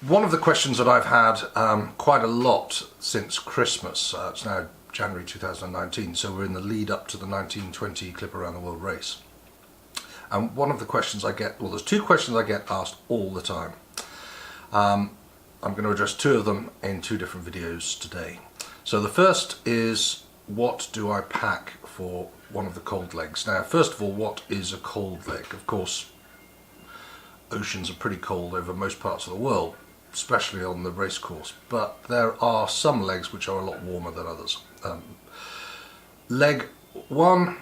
One of the questions that I've had quite a lot since Christmas, it's now January 2019, so we're in the lead up to the 1920 Clip Around the World race. And one of the questions I get, well, there's two questions I get asked all the time. I'm going to address two of them in two different videos today. So the first is, what do I pack for one of the cold legs? Now, first of all, what is a cold leg? Of course, oceans are pretty cold over most parts of the world, especially on the race course, but there are some legs which are a lot warmer than others. Leg 1,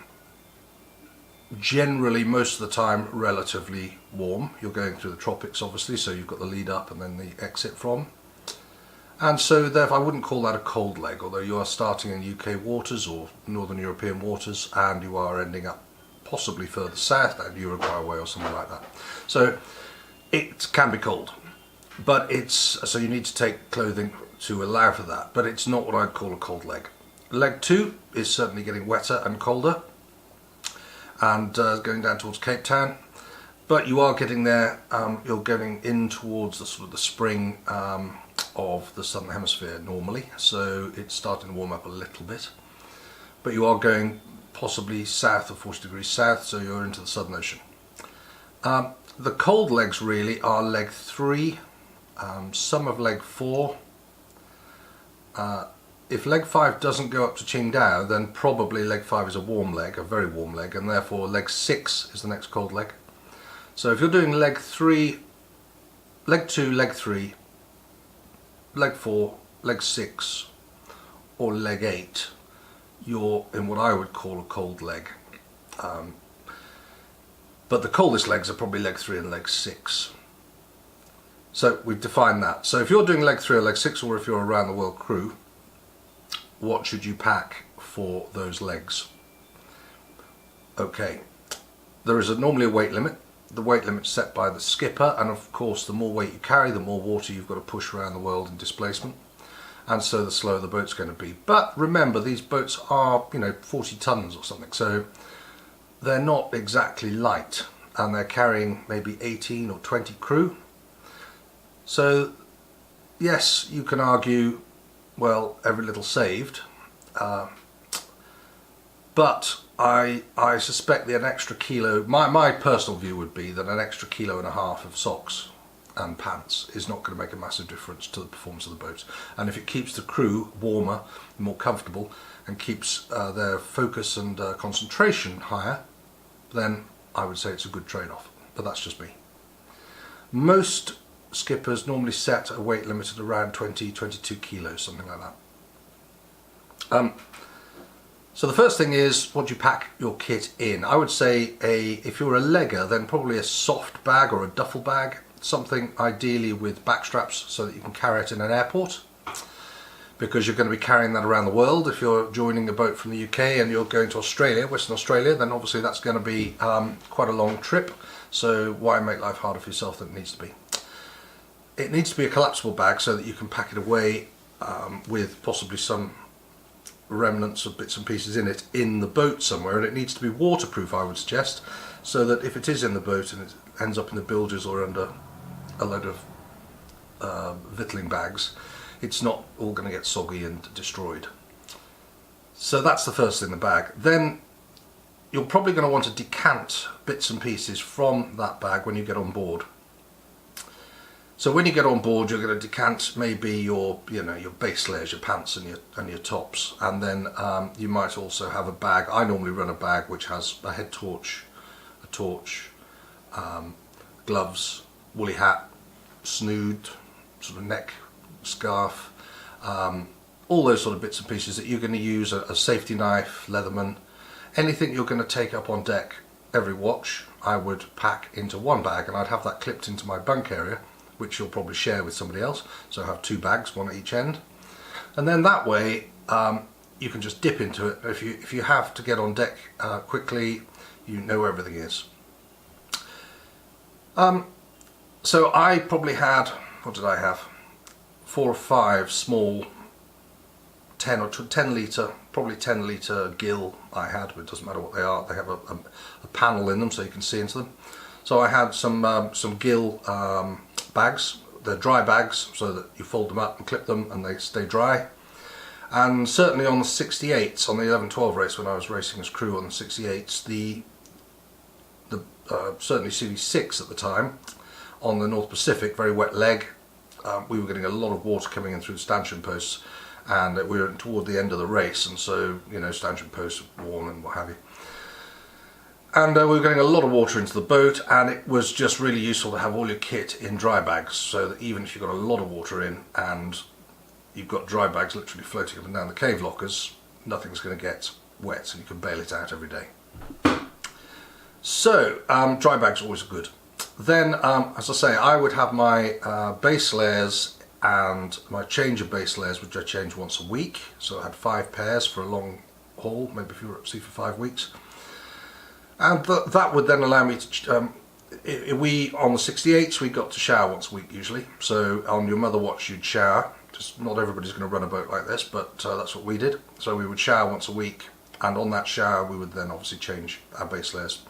generally most of the time relatively warm. You're going through the tropics obviously, so you've got the lead up and then the exit from. And so therefore I wouldn't call that a cold leg, although you are starting in UK waters or Northern European waters and you are ending up possibly further south, at Uruguay way or something like that. So it can be cold, but so you need to take clothing to allow for that, but it's not what I'd call a cold leg. Leg 2 is certainly getting wetter and colder and going down towards Cape Town, but you are getting there, you're getting in towards the sort of the spring of the southern hemisphere normally, so it's starting to warm up a little bit, but you are going possibly south of 40 degrees south, so you're into the Southern Ocean. The cold legs really are leg 3, some of leg 4. If leg 5 doesn't go up to Qingdao, then probably leg 5 is a warm leg, a very warm leg, and therefore leg 6 is the next cold leg. So if you're doing leg 3, leg 2, leg 3, leg 4, leg 6 or leg 8, you're in what I would call a cold leg. But the coldest legs are probably leg 3 and leg 6. So we've defined that. So if you're doing leg 3 or leg 6, or if you're around the world crew, what should you pack for those legs? Okay, there is normally a weight limit. The weight limit's set by the skipper, and of course the more weight you carry, the more water you've got to push around the world in displacement, and so the slower the boat's going to be. But remember, these boats are, 40 tons or something, so they're not exactly light, and they're carrying maybe 18 or 20 crew. So yes, you can argue, well, every little saved, but I suspect that an extra kilo, my personal view would be that an extra 1.5 kilos of socks and pants is not going to make a massive difference to the performance of the boat. And if it keeps the crew warmer, more comfortable, and keeps their focus and concentration higher, then I would say it's a good trade-off. But that's just me. Most skippers normally set a weight limit at around 22 kilos, something like that. So the first thing is, what do you pack your kit in? I would say if you're a legger, then probably a soft bag or a duffel bag, something ideally with back straps so that you can carry it in an airport, because you're going to be carrying that around the world. If you're joining a boat from the UK and you're going to Australia, Western Australia, then obviously that's going to be quite a long trip, so why make life harder for yourself than it needs to be? It needs to be a collapsible bag so that you can pack it away with possibly some remnants of bits and pieces in it in the boat somewhere, and it needs to be waterproof, I would suggest, so that if it is in the boat and it ends up in the bilges or under a load of victualling bags, it's not all going to get soggy and destroyed. So that's the first thing, the bag. Then you're probably going to want to decant bits and pieces from that bag when you get on board. So when you get on board, you're going to decant maybe your base layers, your pants and your tops, and then you might also have a bag. I normally run a bag which has a head torch, a torch, gloves, woolly hat, snood, sort of neck scarf, all those sort of bits and pieces that you're going to use, a safety knife, Leatherman, anything you're going to take up on deck every watch, I would pack into one bag, and I'd have that clipped into my bunk area, which you'll probably share with somebody else, so have 2 bags, one at each end, and then that way you can just dip into it. If you have to get on deck quickly, you know where everything is. So I probably had, what did I have? 4 or 5 small 10 litre, probably 10 litre gill I had, but it doesn't matter what they are. They have a panel in them so you can see into them. So I had some gill bags. they're dry bags, so that you fold them up and clip them and they stay dry. And certainly on the 68s, on the 11-12 race when I was racing as crew on the 68s, the certainly CV6 at the time, on the North Pacific, very wet leg, we were getting a lot of water coming in through the stanchion posts, and we were toward the end of the race, and so, you know, stanchion posts were warm and what have you. And we were getting a lot of water into the boat, and it was just really useful to have all your kit in dry bags, so that even if you've got a lot of water in and you've got dry bags literally floating up and down the cave lockers, nothing's going to get wet, and you can bail it out every day. So, dry bags are always good. Then, as I say, I would have my base layers and my change of base layers, which I change once a week. So I had 5 pairs for a long haul, maybe if you were at sea for 5 weeks. And that would then allow me to, on the 68s, we got to shower once a week usually. So on your mother watch, you'd shower. Just not everybody's going to run a boat like this, but that's what we did. So we would shower once a week, and on that shower we would then obviously change our base layers,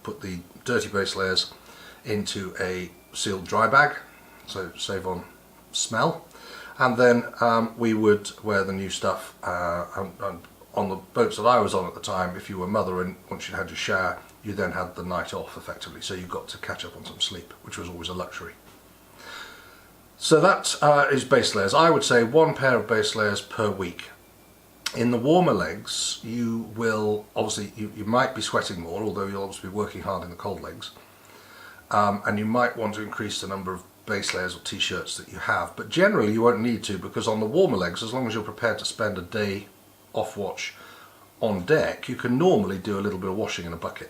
put the dirty base layers into a sealed dry bag, so save on smell, and then we would wear the new stuff. And on the boats that I was on at the time, if you were mother and once you'd had your shower, you then had the night off effectively, so you got to catch up on some sleep, which was always a luxury. So that is base layers. I would say 1 pair of base layers per week. In the warmer legs, you will obviously you might be sweating more, although you'll obviously be working hard in the cold legs, and you might want to increase the number of base layers or t-shirts that you have, but generally you won't need to, because on the warmer legs, as long as you're prepared to spend a day off watch on deck, you can normally do a little bit of washing in a bucket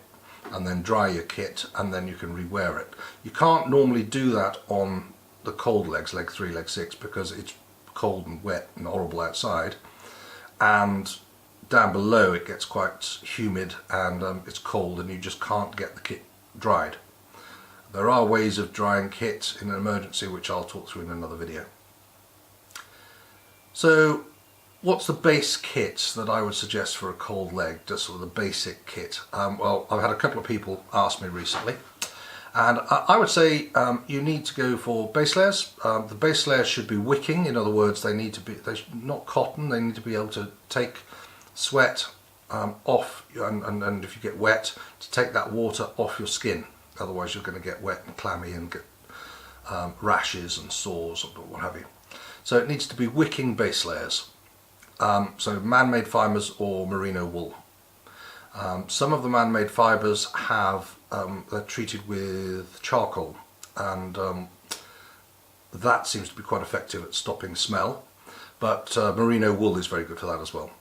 and then dry your kit, and then you can rewear it. You can't normally do that on the cold legs, leg 3, leg 6, because it's cold and wet and horrible outside, and down below it gets quite humid and it's cold, and you just can't get the kit dried. There are ways of drying kit in an emergency, which I'll talk through in another video. So what's the base kit that I would suggest for a cold leg, just sort of the basic kit? Well, I've had a couple of people ask me recently, and I would say you need to go for base layers. The base layers should be wicking, in other words, they need to be not cotton, they need to be able to take sweat off, and if you get wet, to take that water off your skin. Otherwise you're going to get wet and clammy and get rashes and sores or what have you. So it needs to be wicking base layers. So man-made fibres or merino wool. Some of the man-made fibres have they're treated with charcoal, and that seems to be quite effective at stopping smell, but merino wool is very good for that as well.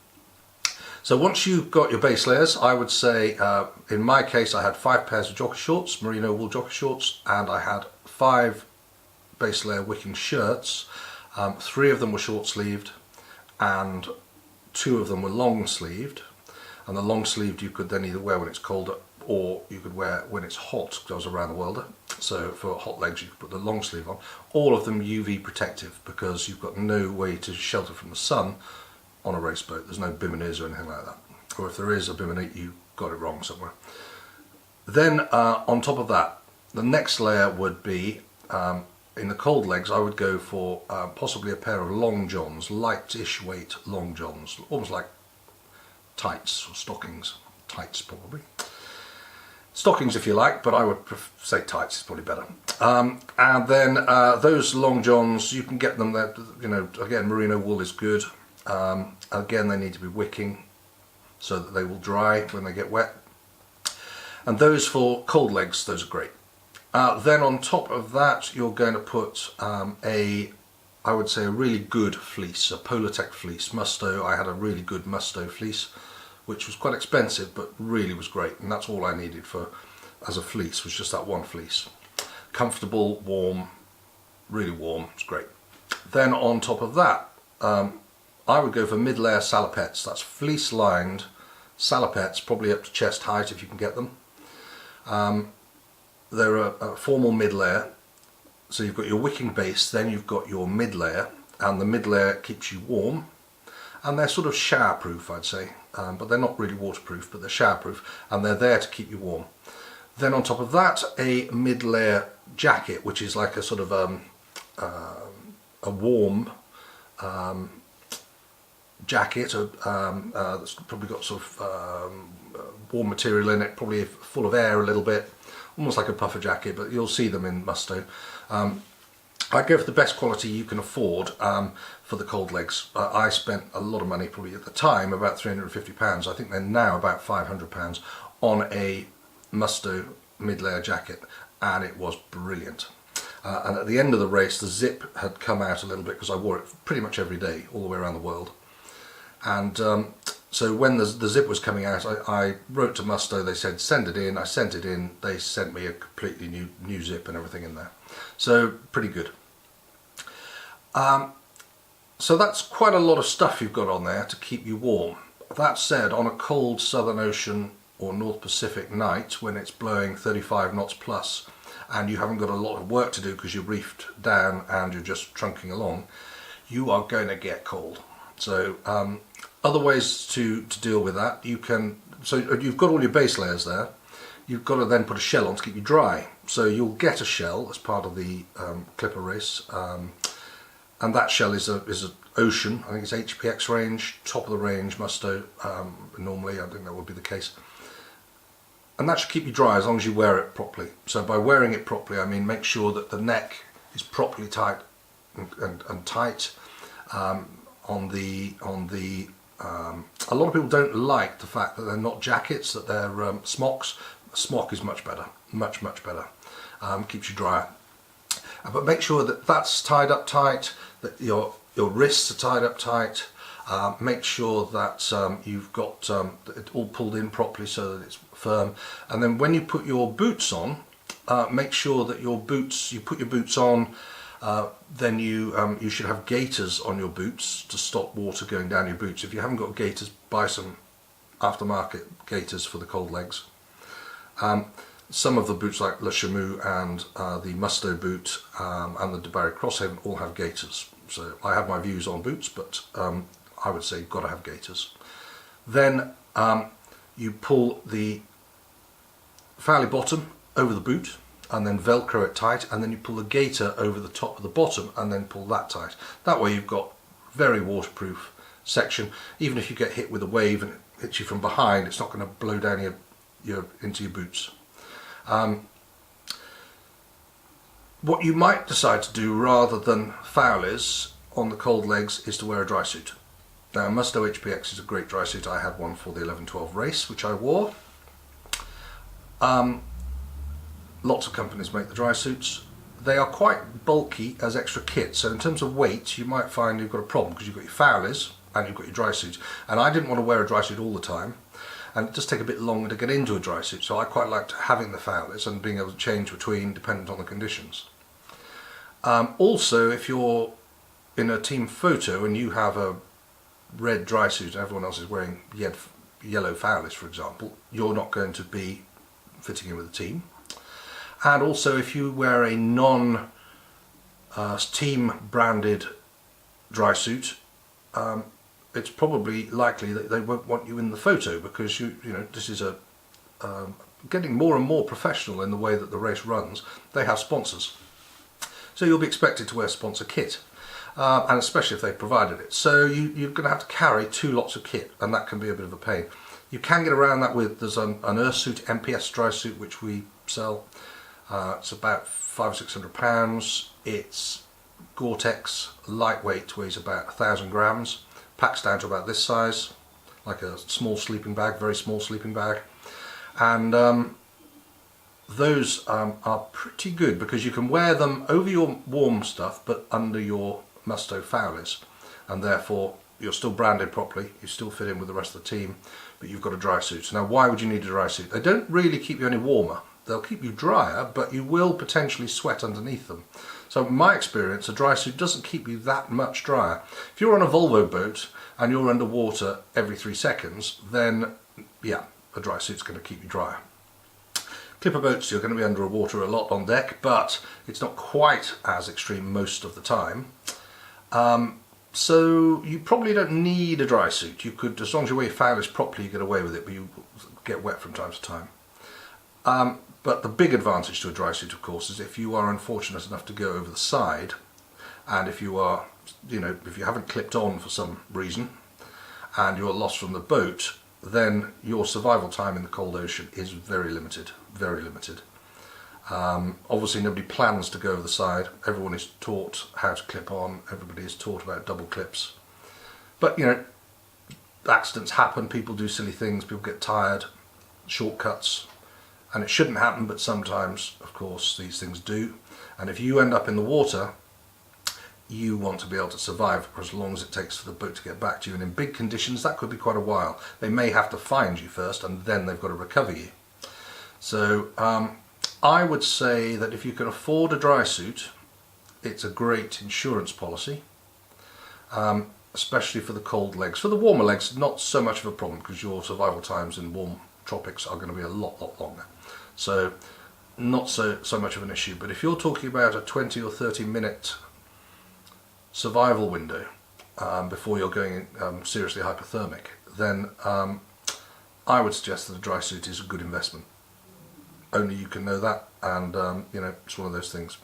So once you've got your base layers, I would say, in my case, I had 5 pairs of jockey shorts, merino wool jockey shorts, and I had 5 base layer wicking shirts. 3 of them were short sleeved and 2 of them were long sleeved. And the long sleeved you could then either wear when it's colder, or you could wear when it's hot, because I was a round the worlder. So for hot legs you could put the long sleeve on. All of them UV protective, because you've got no way to shelter from the sun on a race boat. There's no biminis or anything like that, or if there is a bimini, you got it wrong somewhere. Then on top of that, the next layer would be, in the cold legs, I would go for possibly a pair of long johns, light-ish weight long johns, almost like tights or stockings. Tights probably. Stockings if you like, but I would say tights is probably better. And then those long johns, you can get them there, you know, again, merino wool is good. Again, they need to be wicking so that they will dry when they get wet. And those for cold legs, those are great. Then on top of that, you're going to put I would say a really good fleece, a Polartec fleece, Musto. I had a really good Musto fleece, which was quite expensive, but really was great. And that's all I needed as a fleece, was just that one fleece. Comfortable, warm, really warm, it's great. Then on top of that, I would go for mid-layer salopettes. That's fleece-lined salopettes, probably up to chest height if you can get them. They're a formal mid-layer. So you've got your wicking base, then you've got your mid-layer, and the mid-layer keeps you warm. And they're sort of shower-proof, I'd say. But they're not really waterproof, but they're shower-proof, and they're there to keep you warm. Then on top of that, a mid-layer jacket, which is like a sort of a warm jacket that's probably got sort of warm material in it, probably full of air a little bit, almost like a puffer jacket, but you'll see them in Mustoe. I go for the best quality you can afford for the cold legs. I spent a lot of money, probably at the time, about £350. I think they're now about £500 on a Mustoe mid-layer jacket, and it was brilliant. And at the end of the race, the zip had come out a little bit because I wore it pretty much every day, all the way around the world. And so when the zip was coming out, I wrote to Mustoe. They said send it in. I sent it in. They sent me a completely new zip and everything in there. So pretty good. So that's quite a lot of stuff you've got on there to keep you warm. That said, on a cold Southern Ocean or North Pacific night when it's blowing 35 knots plus and you haven't got a lot of work to do because you're reefed down and you're just trunking along, you are going to get cold. So other ways to deal with that, so you've got all your base layers there. You've got to then put a shell on to keep you dry. So you'll get a shell as part of the Clipper race, and that shell is an Ocean. I think it's HPX range, top of the range Mustoe. Normally, I think that would be the case. And that should keep you dry as long as you wear it properly. So by wearing it properly, I mean make sure that the neck is properly tight and tight. A lot of people don't like the fact that they're not jackets, that they're smocks. A smock is much better, much better. Keeps you drier. But make sure that that's tied up tight, that your wrists are tied up tight. Make sure that you've got it all pulled in properly so that it's firm. And then when you put your boots on, make sure that you put your boots on. Then you should have gaiters on your boots to stop water going down your boots. If you haven't got gaiters, buy some aftermarket gaiters for the cold legs. Some of the boots like Le Chamoux and the Mustoe boot and the DeBarry Crosshaven all have gaiters. So I have my views on boots, but I would say you've got to have gaiters. Then you pull the Fowley bottom over the boot and then velcro it tight, and then you pull the gaiter over the top of the bottom and then pull that tight. That way you've got very waterproof section. Even if you get hit with a wave and it hits you from behind, it's not going to blow down into your boots. What you might decide to do rather than Fowley's on the cold legs is to wear a dry suit. Now Mustoe HPX is a great dry suit. I had one for the 11-12 race which I wore. Lots of companies make the dry suits. They are quite bulky as extra kit, so in terms of weight you might find you've got a problem because you've got your Fowley's and you've got your dry suit, and I didn't want to wear a dry suit all the time, and it does take a bit longer to get into a dry suit, so I quite liked having the Fowley's and being able to change between dependent on the conditions. Also, if you're in a team photo and you have a red dry suit and everyone else is wearing yellow Fowley's, for example, you're not going to be fitting in with the team. And also if you wear a non-team branded dry suit, it's probably likely that they won't want you in the photo because you know this is getting more and more professional in the way that the race runs. They have sponsors, so you'll be expected to wear sponsor kit, and especially if they provided it. So you're going to have to carry 2 lots of kit, and that can be a bit of a pain. You can get around that with there's an Ursuit MPS dry suit which we sell. It's about £500 or £600. It's Gore-Tex, lightweight, weighs about 1,000 grams, packs down to about this size, like a small sleeping bag, very small sleeping bag, and those are pretty good because you can wear them over your warm stuff but under your Mustoe Fowley's, and therefore you're still branded properly, you still fit in with the rest of the team, but you've got a dry suit. So now why would you need a dry suit? They don't really keep you any warmer. They'll keep you drier, but you will potentially sweat underneath them. So in my experience, a dry suit doesn't keep you that much drier. If you're on a Volvo boat and you're underwater every 3 seconds, then yeah, a dry suit's going to keep you drier. Clipper boats, you're going to be underwater a lot on deck, but it's not quite as extreme most of the time. So you probably don't need a dry suit. You could, as long as you wear your Fowley's properly, you get away with it, but you get wet from time to time. But the big advantage to a dry suit, of course, is if you are unfortunate enough to go over the side and if you are, if you haven't clipped on for some reason and you're lost from the boat, then your survival time in the cold ocean is very limited, very limited. Obviously nobody plans to go over the side. Everyone is taught how to clip on, everybody is taught about double clips. But accidents happen, people do silly things, people get tired, shortcuts, and it shouldn't happen, but sometimes, of course, these things do. And if you end up in the water, you want to be able to survive for as long as it takes for the boat to get back to you. And in big conditions, that could be quite a while. They may have to find you first, and then they've got to recover you. So I would say that if you can afford a dry suit, it's a great insurance policy, especially for the cold legs. For the warmer legs, not so much of a problem, because your survival times in warm tropics are going to be a lot longer. So not so much of an issue. But if you're talking about a 20 or 30 minute survival window before you're going seriously hypothermic, then I would suggest that a dry suit is a good investment. Only you can know that, and it's one of those things.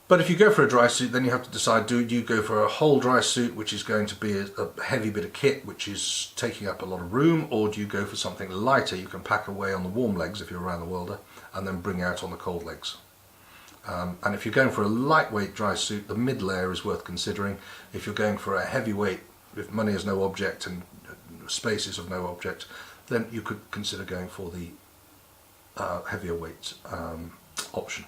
But if you go for a dry suit, then you have to decide, do you go for a whole dry suit, which is going to be a heavy bit of kit, which is taking up a lot of room, or do you go for something lighter you can pack away on the warm legs if you're around the world, and then bring out on the cold legs? And if you're going for a lightweight dry suit, the mid layer is worth considering. If you're going for a heavyweight, if money is no object and space is of no object, then you could consider going for the heavier weight option.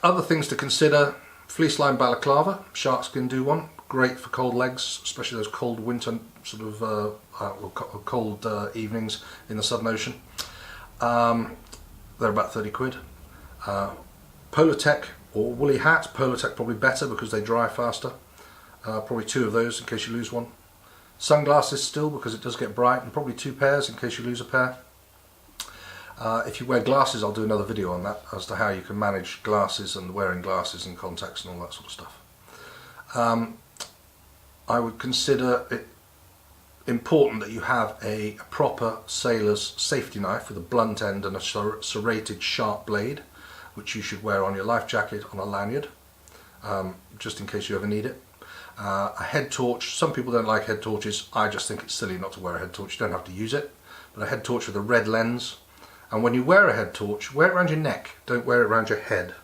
Other things to consider: fleece lined balaclava, sharkskin do one, great for cold legs, especially those cold winter sort of cold evenings in the Southern Ocean. They're about 30 quid. Polartec or woolly hat, Polartec probably better because they dry faster. Probably 2 of those in case you lose one. Sunglasses still, because it does get bright, and probably 2 pairs in case you lose a pair. If you wear glasses, I'll do another video on that as to how you can manage glasses and wearing glasses and contacts and all that sort of stuff. I would consider it important that you have a proper sailor's safety knife with a blunt end and a serrated sharp blade, which you should wear on your life jacket on a lanyard, just in case you ever need it. A head torch. Some people don't like head torches. I just think it's silly not to wear a head torch. You don't have to use it. But a head torch with a red lens. And when you wear a head torch, wear it around your neck. Don't wear it around your head.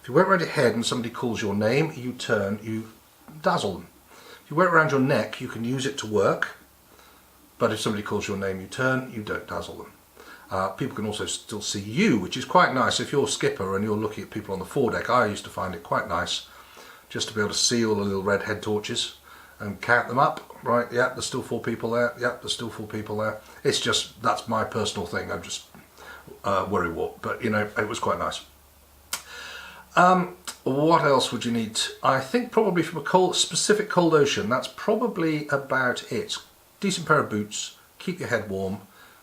If you wear it around your head and somebody calls your name, you turn, you dazzle them. If you wear it around your neck, you can use it to work. But if somebody calls your name, you turn, you don't dazzle them. People can also still see you, which is quite nice. If you're a skipper and you're looking at people on the foredeck, I used to find it quite nice just to be able to see all the little red head torches and count them up. Right, yeah, there's still 4 people there. Yeah, there's still 4 people there. It's just, that's my personal thing. I'm just worrywart, but it was quite nice. What else would you need? I think probably from a specific cold ocean, that's probably about it. Decent pair of boots, keep your head warm,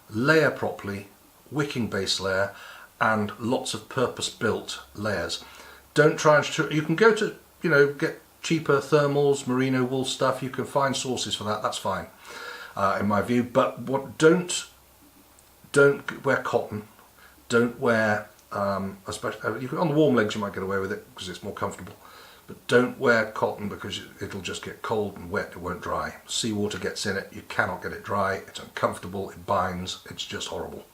layer properly, wicking base layer, and lots of purpose-built layers. Don't try and you can go to get cheaper thermals, merino wool stuff. You can find sources for that. That's fine, in my view. But don't wear cotton. Don't wear especially on the warm legs. You might get away with it because it's more comfortable. But don't wear cotton because it'll just get cold and wet. It won't dry. Seawater gets in it. You cannot get it dry. It's uncomfortable. It binds. It's just horrible.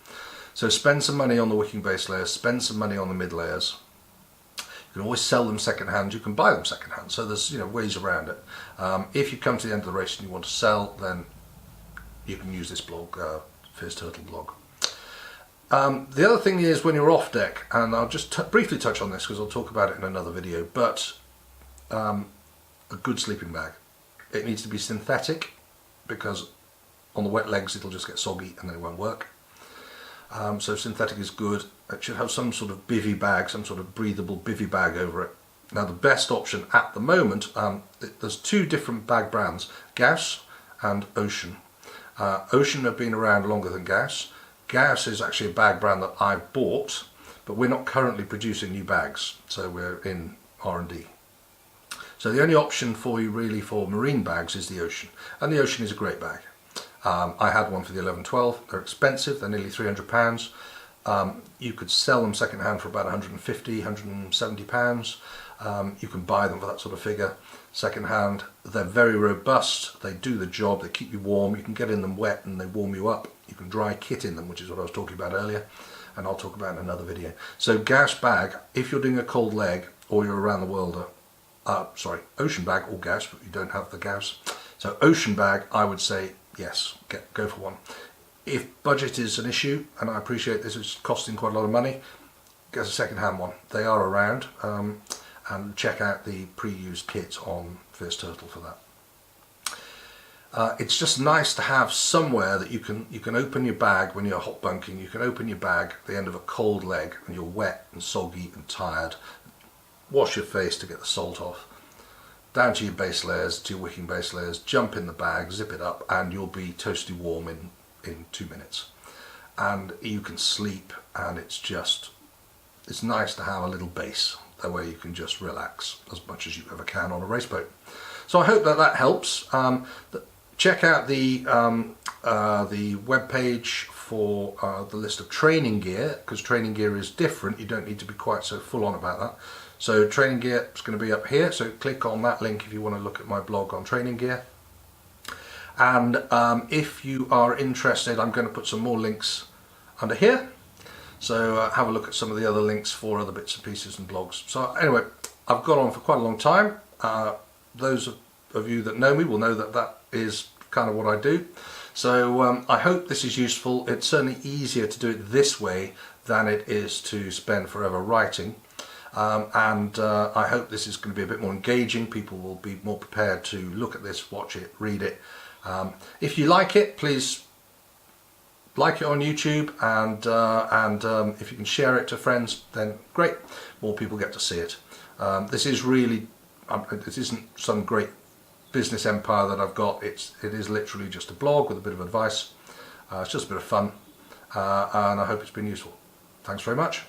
So spend some money on the wicking base layers. Spend some money on the mid layers. You can always sell them second hand. You can buy them second hand. So there's ways around it. If you come to the end of the race and you want to sell, then you can use this blog, Fierce Turtle blog. The other thing is when you're off deck, and I'll just briefly touch on this because I'll talk about it in another video, but a good sleeping bag. It needs to be synthetic because on the wet legs it'll just get soggy and then it won't work. So synthetic is good. It should have some sort of bivy bag, some sort of breathable bivy bag over it. Now the best option at the moment, there's 2 different bag brands, Gauss and Ocean. Ocean have been around longer than Gauss. Gauss is actually a bag brand that I bought, but we're not currently producing new bags, so we're in R&D. So the only option for you really for marine bags is the Ocean, and the Ocean is a great bag. I had one for the 11-12. They're expensive, they're nearly £300. You could sell them second hand for about 150, 170 pounds. You can buy them for that sort of figure second hand. They're very robust, they do the job, they keep you warm, you can get in them wet and they warm you up. You can dry kit in them, which is what I was talking about earlier, and I'll talk about in another video. So Gauss bag, if you're doing a cold leg or you're around the world, ocean bag or Gauss, but you don't have the Gauss. So ocean bag, I would say yes, go for one. If budget is an issue, and I appreciate this is costing quite a lot of money, get a second hand one. They are around, and check out the pre-used kit on Fierce Turtle for that. It's just nice to have somewhere that you can open your bag when you're hot bunking. You can open your bag at the end of a cold leg and you're wet and soggy and tired. Wash your face to get the salt off. Down to your base layers, to your wicking base layers, jump in the bag, zip it up, and you'll be toasty warm in 2 minutes. And you can sleep, and it's nice to have a little base. That way you can just relax as much as you ever can on a race boat. So I hope that helps. Check out the web page for the list of training gear, because training gear is different. You don't need to be quite so full on about that. So training gear is going to be up here, so click on that link if you want to look at my blog on training gear. And if you are interested, I'm going to put some more links under here. So have a look at some of the other links for other bits and pieces and blogs. So anyway, I've gone on for quite a long time. Those of you that know me will know that is kind of what I do. So I hope this is useful. It's certainly easier to do it this way than it is to spend forever writing. I hope this is going to be a bit more engaging. People will be more prepared to look at this, watch it, read it. If you like it, please like it on YouTube, and if you can share it to friends, then great, more people get to see it. This is really, it isn't some great business empire that I've got. It is literally just a blog with a bit of advice. It's just a bit of fun, and I hope it's been useful. Thanks very much.